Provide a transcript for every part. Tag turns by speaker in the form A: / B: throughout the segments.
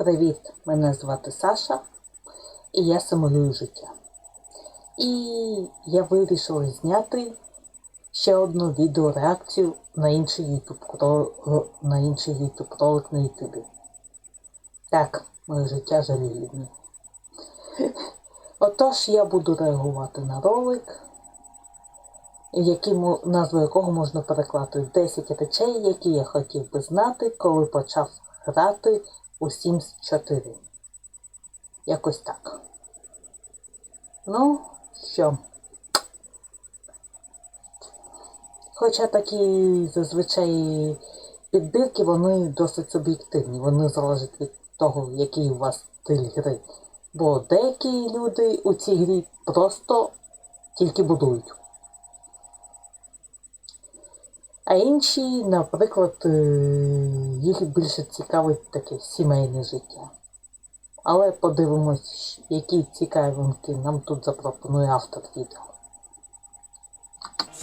A: Привіт, мене звати Саша, і я симулюю життя. І я вирішила зняти ще одну відеореакцію на інший YouTube ролик на YouTube. Так, моє життя жалюгідне. Отож, я буду реагувати на ролик, назву якого можна перекласти 10 речей, які я хотів би знати, коли почав грати у Sims 4. Якось так. Ну, що? Хоча такі зазвичай підбірки, вони досить суб'єктивні. Вони залежать від того, який у вас стиль гри. Бо деякі люди у цій грі просто тільки будують. А інші, наприклад, їх більше цікавить таке сімейне життя. Але подивимось, які цікавинки нам тут запропонує автор відео.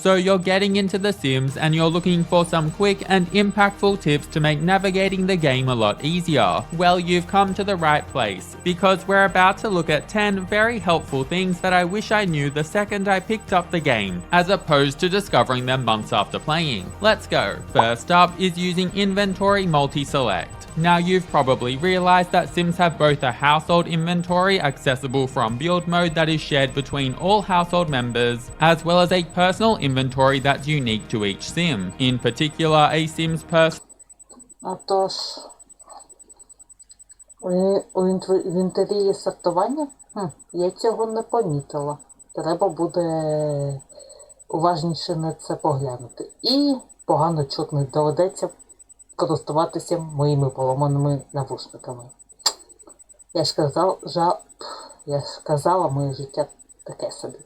B: So you're getting into The Sims and you're looking for some quick and impactful tips to make navigating the game a lot easier. Well, you've come to the right place, because we're about to look at 10 very helpful things that I wish I knew the second I picked up the game, as opposed to discovering them months after playing. Let's go. First up is using inventory multi-select. Now you've probably realized that Sims have both a household inventory accessible from build mode that is shared between all household members, as well as a personal inventory that's unique to each Sim. In particular, a Sim's
A: Отож, у інвентарі є сортування? Я цього не помітила. Треба буде уважніше на це поглянути. І погано чутно, доведеться користуватися моїми поламаними навушниками. Я ж казала, моє життя таке собі.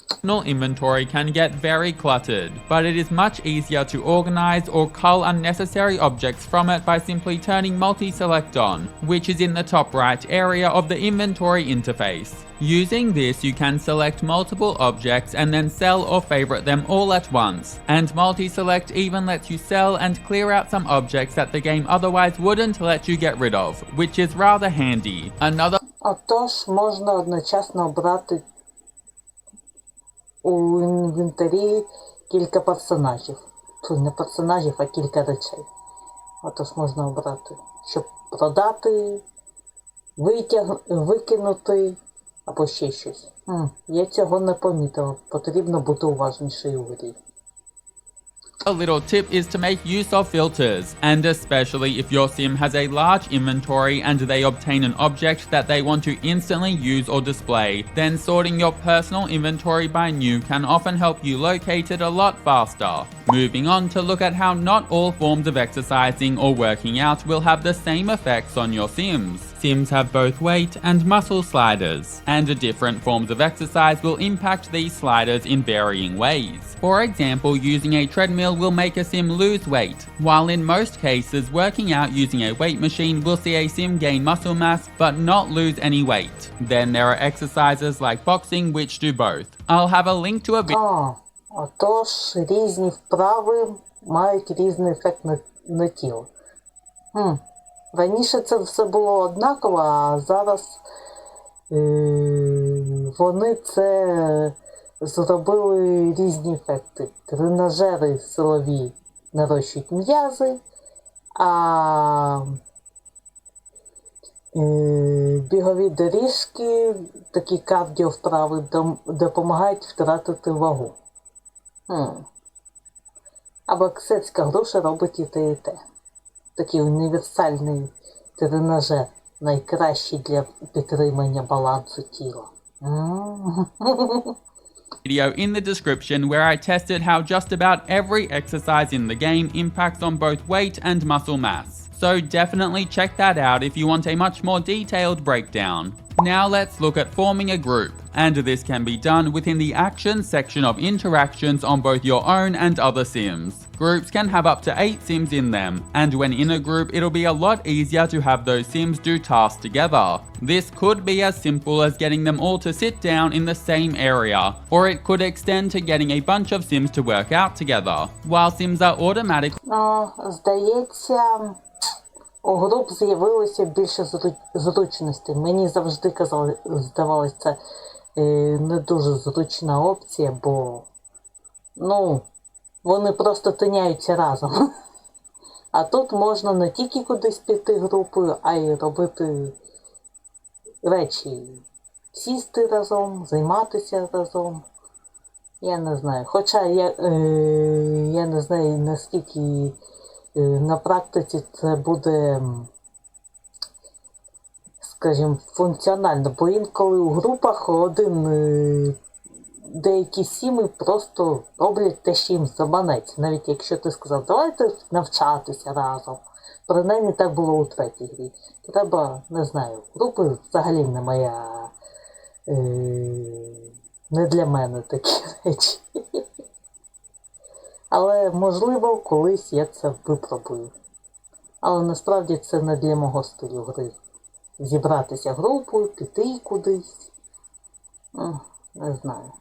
B: Personal inventory can get very cluttered, but it is much easier to organize or cull unnecessary objects from it by simply turning multi-select on, which is in the top right area of the inventory interface. Using this, you can select multiple objects and then sell or favorite them all at once. And multi-select even lets you sell and clear out some objects that the game otherwise wouldn't let you get rid of, which is rather handy.
A: Отож, можна одночасно обрати у інвентарі кілька персонажів. Не персонажів, а кілька речей. Отож можна обрати, щоб продати, викинути, або ще щось. Я цього не помітила. Потрібно бути уважнішою у грі.
B: A little tip is to make use of filters, and especially if your sim has a large inventory and they obtain an object that they want to instantly use or display, then sorting your personal inventory by new can often help you locate it a lot faster. Moving on to look at how not all forms of exercising or working out will have the same effects on your Sims. Sims have both weight and muscle sliders, and different forms of exercise will impact these sliders in varying ways. For example, using a treadmill will make a Sim lose weight, while in most cases working out using a weight machine will see a Sim gain muscle mass but not lose any weight. Then there are exercises like boxing which do both. I'll have a link to a video.
A: Отож, різні вправи мають різний ефект на тіло. Раніше це все було однаково, а зараз вони це зробили різні ефекти. Тренажери силові нарощують м'язи, а бігові доріжки, такі кардіовправи, допомагають втратити вагу. А боксерська груша робить і те, і те. Такий універсальний тренажер, найкращий для підтримання балансу тіла.
B: Video in the description where I tested how just about every exercise in the game impacts on both weight and muscle mass. So definitely check that out if you want a much more detailed breakdown. Now let's look at forming a group, and this can be done within the Actions section of interactions on both your own and other Sims. Groups can have up to 8 Sims in them, and when in a group it'll be a lot easier to have those Sims do tasks together. This could be as simple as getting them all to sit down in the same area, or it could extend to getting a bunch of Sims to work out together. While Sims are automatically
A: здається, у груп з'явилося більше зручностей. Мені завжди здавалося, це не дуже зручна опція, бо, вони просто тиняються разом. А тут можна не тільки кудись піти групою, а й робити речі. Сісти разом, займатися разом. Я не знаю. Хоча я не знаю, наскільки на практиці це буде, скажімо, функціонально. Бо інколи у групах деякі сіми просто роблять те, що їм заманеться. Навіть якщо ти сказав, давайте навчатися разом. Принаймні так було у третій грі. Треба, не знаю, групи взагалі не моя, не для мене такі речі. Але, можливо, колись я це випробую. Але насправді це не для мого стилю гри. Зібратися групою, піти кудись. Не знаю.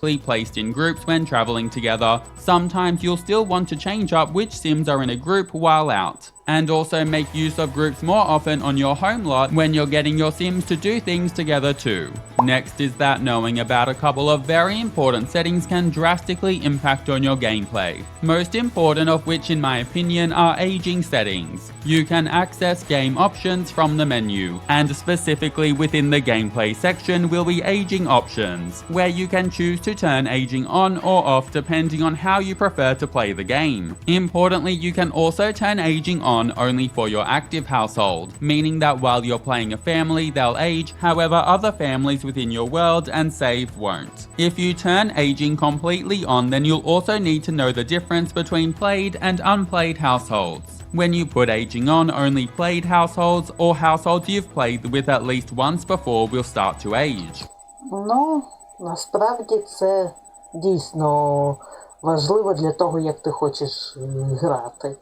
B: Placed in groups when traveling together. Sometimes you'll still want to change up which Sims are in a group while out. And also make use of groups more often on your home lot when you're getting your Sims to do things together too. Next is that knowing about a couple of very important settings can drastically impact on your gameplay. Most important of which, in my opinion, are aging settings. You can access game options from the menu, and specifically within the gameplay section will be aging options, where you can choose to turn aging on or off depending on how you prefer to play the game. Importantly, you can also turn aging on only for your active household, meaning that while you're playing a family, they'll age, however other families within your world and save won't. If you turn aging completely on, then you'll also need to know the difference between played and unplayed households. When you put aging on, only played households or households you've played with at least once before will start to age.
A: Насправді це дійсно важливо для того, як ти хочеш грати.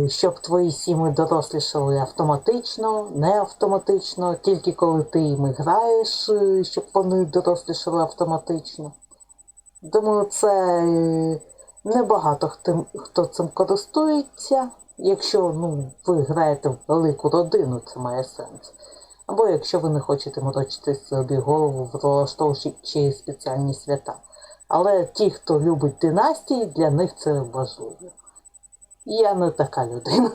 A: Щоб твої сіми дорослішали автоматично, не автоматично, тільки коли ти їм граєш, щоб вони дорослішали автоматично. Думаю, це небагато хто цим користується. Якщо ви граєте в велику родину, це має сенс. Або якщо ви не хочете морочити собі голову, влаштовуючи спеціальні свята. Але ті, хто любить династії, для них це важливо. Я не така людина.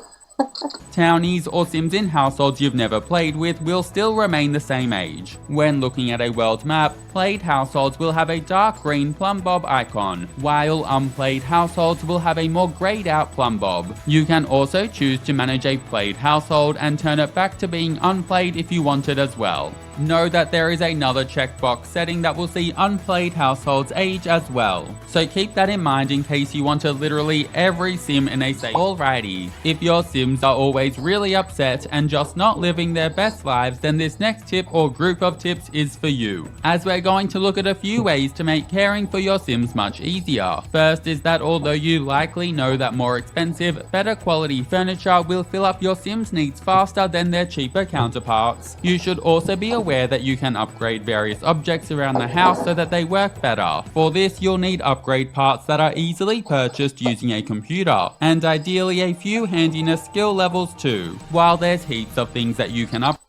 B: Townies or Sims in households you've never played with will still remain the same age. When looking at a world map, played households will have a dark green plumb bob icon, while unplayed households will have a more grayed out plumb bob. You can also choose to manage a played household and turn it back to being unplayed if you want it as well. Know that there is another checkbox setting that will see unplayed households age as well. So keep that in mind in case you want to literally every sim in a save. Alrighty, if your sims are always really upset and just not living their best lives, then this next tip or group of tips is for you, as we're going to look at a few ways to make caring for your sims much easier. First is that although you likely know that more expensive, better quality furniture will fill up your sims' needs faster than their cheaper counterparts, you should also be aware that you can upgrade various objects around the house so that they work better. For this, you'll need upgrade parts that are easily purchased using a computer, and ideally a few handiness skill levels too, while there's heaps of things that you can upgrade.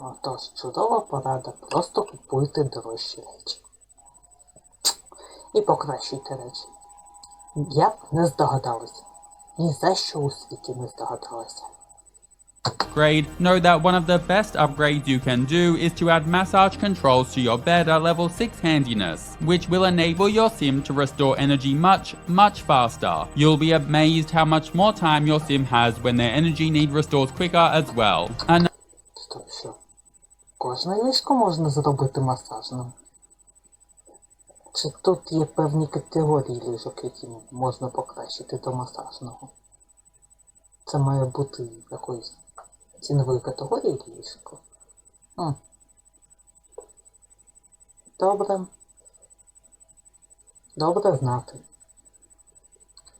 A: Отож, чудова порада. Просто купуйте дорожчі речі. І покращуйте речі. Я б не здогадалася. Ні за що у світі не здогадалася.
B: Know that one of the best upgrades you can do is to add massage controls to your bed at level 6 handiness, which will enable your sim to restore energy much faster. You'll be amazed how much more time your sim has when their energy need restores quicker as well.
A: Що? Кожне ліжко можна зробити масажним? Чи тут є певні категорії ліжок, які можна покращити до масажного? Це має бути якоїсь цінової категорії ліжко? Добре. Добре знати.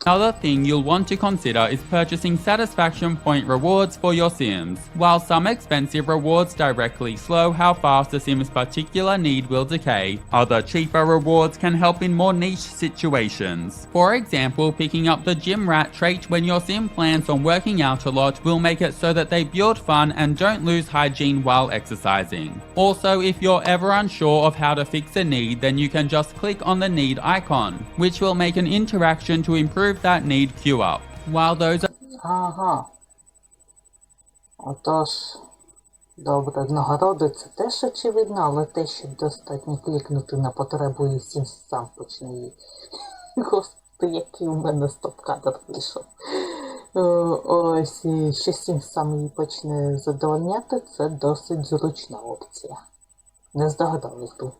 B: Another thing you'll want to consider is purchasing satisfaction point rewards for your Sims. While some expensive rewards directly slow how fast a Sim's particular need will decay, other cheaper rewards can help in more niche situations. For example, picking up the gym rat trait when your Sim plans on working out a lot will make it so that they build fun and don't lose hygiene while exercising. Also, if you're ever unsure of how to fix a need, then you can just click on the need icon, which will make an interaction to improve that need queue up. While those
A: Ага. Отож, добре, нагороди це теж очевидно, але те, що достатньо клікнути на потребу і Сім сам почне її. Господи, який у мене стоп-кадр вийшов. Ось, що Сім сам її почне задовольняти, це досить зручна опція. Не здогадались би.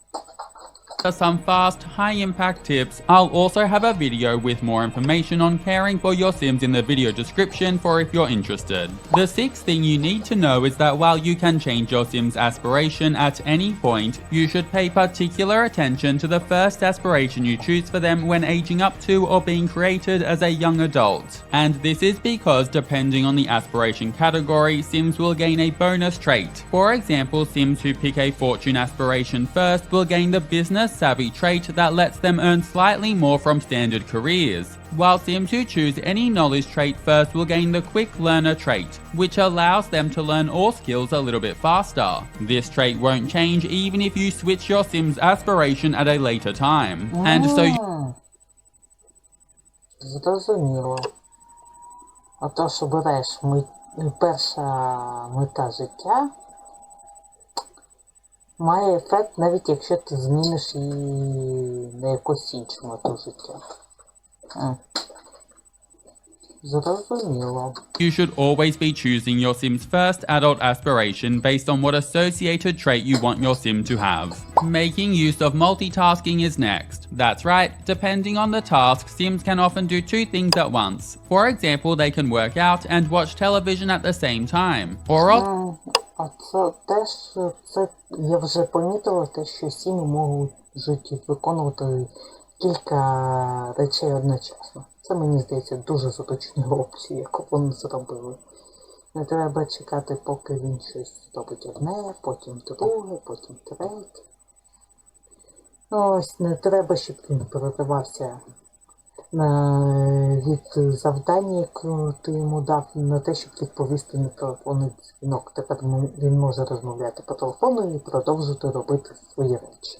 B: are some fast, high-impact tips. I'll also have a video with more information on caring for your Sims in the video description for if you're interested. The sixth thing you need to know is that while you can change your Sim's aspiration at any point, you should pay particular attention to the first aspiration you choose for them when aging up to or being created as a young adult. And this is because depending on the aspiration category, Sims will gain a bonus trait. For example, Sims who pick a fortune aspiration first will gain the business savvy trait that lets them earn slightly more from standard careers, while Sims who choose any knowledge trait first will gain the quick learner trait, which allows them to learn all skills a little bit faster. This trait won't change even if you switch your Sim's aspiration at a later time. And so
A: Зрозуміло. Отож, обереш перша мета життя, має ефект, навіть якщо ти зміниш її на якусь іншу мету життя. Зрозуміло.
B: you should always be choosing your Sim's first adult aspiration based on what associated trait you want your Sim to have. Making use of multitasking is next. That's right, depending on the task, Sims can often do two things at once. For example, they can work out and watch television at the same time. Or
A: А це теж, я вже помітила, те, що Сіми можуть виконувати кілька речей одночасно. Це, мені здається, дуже зручна опція, яку вони зробили. Не треба чекати, поки він щось зробить одне, потім друге, потім третє. Ось, не треба, щоб він переривався від завдання, яке ти йому дав, на те, щоб відповісти на телефонний дзвінок. Тепер він може розмовляти по телефону і продовжувати робити свої речі.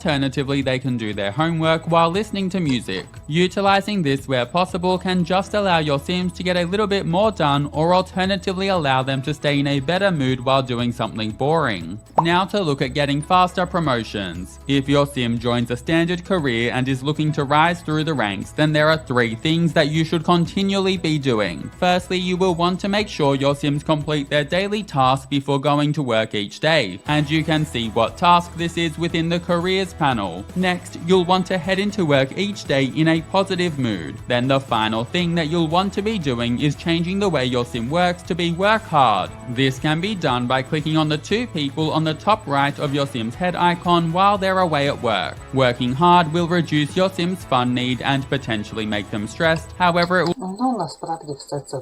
B: Alternatively, they can do their homework while listening to music. Utilizing this where possible can just allow your Sims to get a little bit more done, or alternatively allow them to stay in a better mood while doing something boring. Now to look at getting faster promotions. If your Sim joins a standard career and is looking to rise through the ranks, then there are three things that you should continually be doing. Firstly, you will want to make sure your Sims complete their daily tasks before going to work each day, and you can see what task this is within the careers panel. Next, you'll want to head into work each day in a positive mood. Then the final thing that you'll want to be doing is changing the way your Sim works to be work hard. This can be done by clicking on the two people on the top right of your Sim's head icon while they're away at work. Working hard will reduce your Sim's fun need and potentially make them stressed. However, it will
A: Ну, насправді все це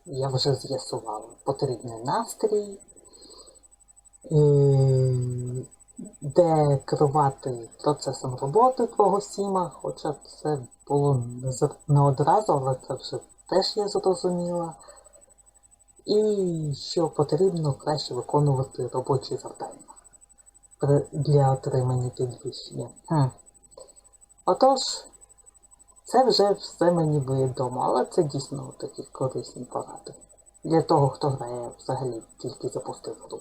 A: я вже з'ясувала. Потрібний настрій, де керувати процесом роботи твого Сіма, хоча це було не одразу, але це вже теж я зрозуміла. І що потрібно краще виконувати робочі завдання для отримання підвищення. Отож, це вже все мені відомо, але це дійсно такі корисні поради. Для того, хто грає взагалі тільки запустив гру.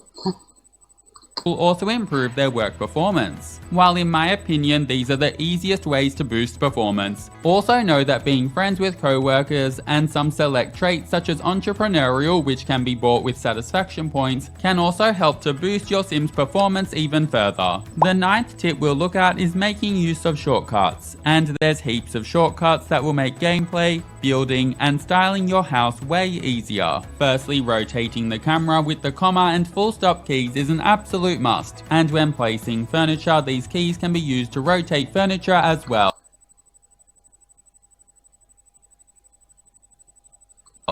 B: will also improve their work performance. While in my opinion these are the easiest ways to boost performance, also know that being friends with co-workers and some select traits such as entrepreneurial, which can be bought with satisfaction points, can also help to boost your Sim's performance even further. The ninth tip we'll look at is making use of shortcuts, and there's heaps of shortcuts that will make gameplay, building and styling your house way easier. Firstly, rotating the camera with the comma and full stop keys is an absolute must, and when placing furniture, these keys can be used to rotate furniture as well.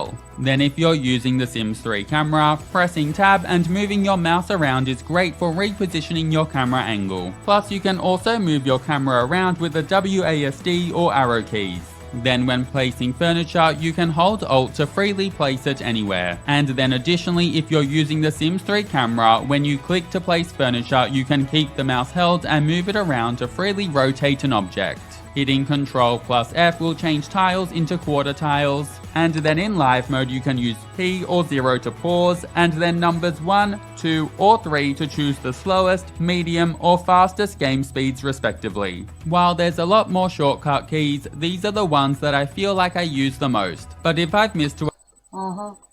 B: well. Then if you're using the Sims 3 camera, pressing tab and moving your mouse around is great for repositioning your camera angle. Plus you can also move your camera around with the WASD or arrow keys. Then when placing furniture, you can hold Alt to freely place it anywhere. And then additionally, if you're using the Sims 3 camera, when you click to place furniture, you can keep the mouse held and move it around to freely rotate an object. Hitting Ctrl plus F will change tiles into quarter tiles, and then in live mode you can use P or 0 to pause, and then numbers 1, 2 or 3 to choose the slowest, medium or fastest game speeds respectively. While there's a lot more shortcut keys, these are the ones that I feel like I use the most, but if I've missed to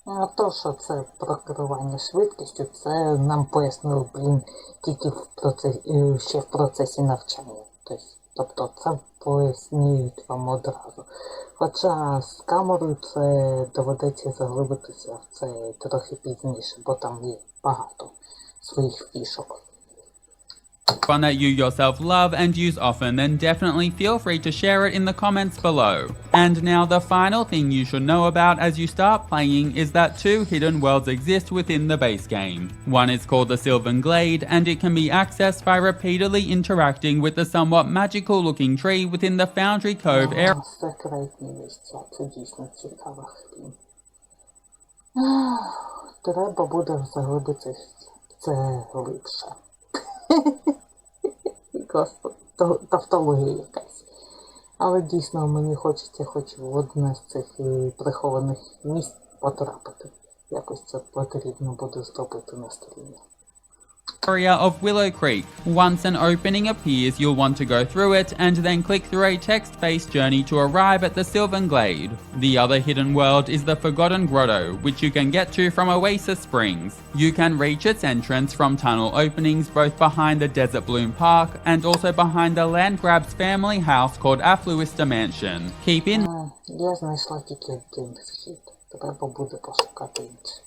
A: А то, що це про керування швидкістю, це нам пояснив, тільки ще в процесі навчання. Тобто це пояснюють вам одразу. Хоча з камерою це доведеться заглибитися в це трохи пізніше, бо там є багато своїх фішок.
B: One that you yourself love and use often, then definitely feel free to share it in the comments below. And now the final thing you should know about as you start playing is that 2 hidden worlds exist within the base game. One is called the Sylvan Glade, and it can be accessed by repeatedly interacting with the somewhat magical looking tree within the Foundry Cove area.
A: Секретні місця, це дійсно цікавих. Треба буде заглибитися в це глибше. Господи, тавтологія якась. Але дійсно мені хочеться хоч в одне з цих прихованих місць потрапити. Якось це потрібно буде зробити на стрімі.
B: Area of Willow Creek. Once an opening appears, you'll want to go through it and then click through a text-based journey to arrive at the Sylvan Glade. The other hidden world is the Forgotten Grotto, which you can get to from Oasis Springs. You can reach its entrance from tunnel openings both behind the Desert Bloom Park and also behind the Landgrab's family house called Affluista Mansion. Keep in
A: Я знайшла тільки один схід. Треба буде пошукати інший.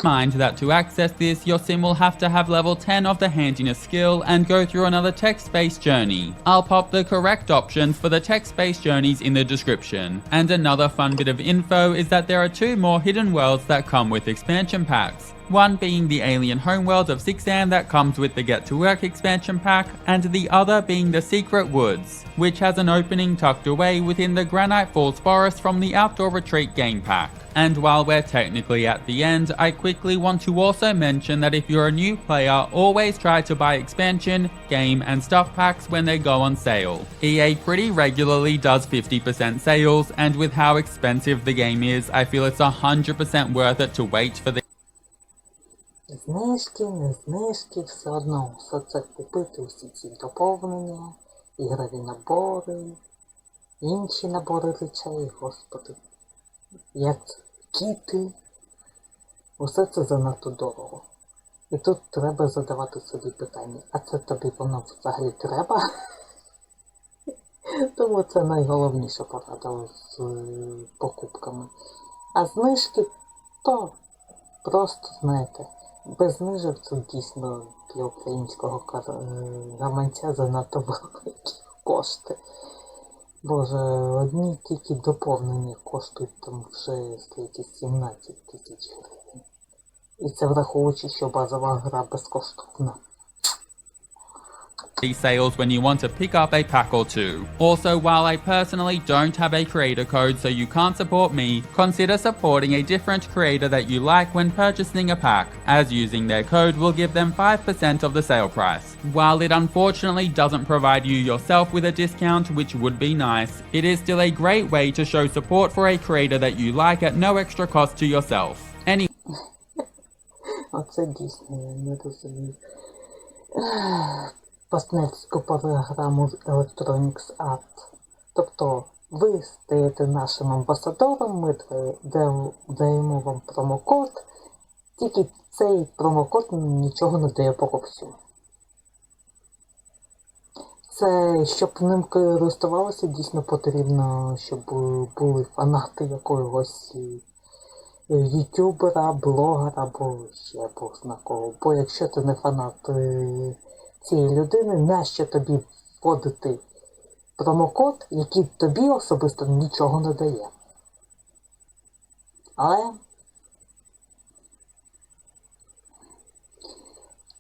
B: mind that to access this, your sim will have to have level 10 of the handiness skill and go through another text-based journey. I'll pop the correct options for the text-based journeys in the description. And another fun bit of info is that there are 2 more hidden worlds that come with expansion packs. One being the alien homeworld of Sixam that comes with the Get to Work expansion pack, and the other being the Secret Woods, which has an opening tucked away within the Granite Falls Forest from the Outdoor Retreat game pack. And while we're technically at the end, I quickly want to also mention that if you're a new player, always try to buy expansion, game and stuff packs when they go on sale. EA pretty regularly does 50% sales, and with how expensive the game is, I feel it's 100% worth it to wait for the
A: Знижки, не знижки, все одно все це купити, усі ці доповнення, ігрові набори, інші набори речей, господи, як це, кіти, усе це занадто дорого. І тут треба задавати собі питання, а це тобі воно взагалі треба? Тому це найголовніша порада з покупками. А знижки, то просто, знаєте, без знижок це дійсно для українського гаманця занадто великі кошти. Боже, одні тільки доповнення коштують там вже, здається, 17 тисяч гривень. І це враховуючи, що базова гра безкоштовна.
B: these sales when you want to pick up a pack or 2. Also, while I personally don't have a creator code so you can't support me, consider supporting a different creator that you like when purchasing a pack, as using their code will give them 5% of the sale price. While it unfortunately doesn't provide you yourself with a discount, which would be nice, it is still a great way to show support for a creator that you like at no extra cost to yourself.
A: Оце дійсно, я не розумію. Партнерську програму Electronics Art. Тобто, ви стаєте нашим амбасадором, ми даємо вам промокод, тільки цей промокод нічого не дає покупцю. Це, щоб ним користувалося, дійсно потрібно, щоб були фанати якогось ютубера, блогера або ще бог зна кого. Бо якщо ти не фанат цієї людини, нащо тобі вводити промокод, який тобі особисто нічого не дає? Але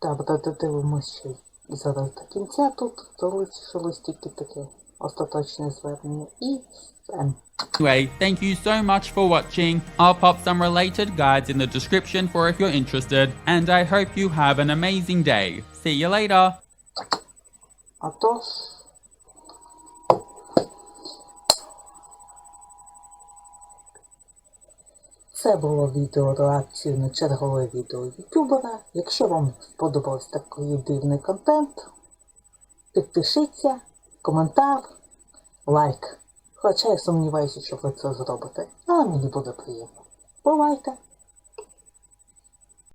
A: добре, додивимося ще зараз до кінця. Тут залишилось тільки таке остаточне звернення і все.
B: Anyway, thank you so much for watching. I'll pop some related guides in the description for if you're interested, and I hope you have an amazing day. See you later!
A: А тож, це було відео реакцію на чергове відео ютубера. Якщо вам сподобався такий дивний контент, підпишіться, коментар, лайк. Хоча я сумніваюся, що ви це зробите, але мені буде приємно. Бувайте!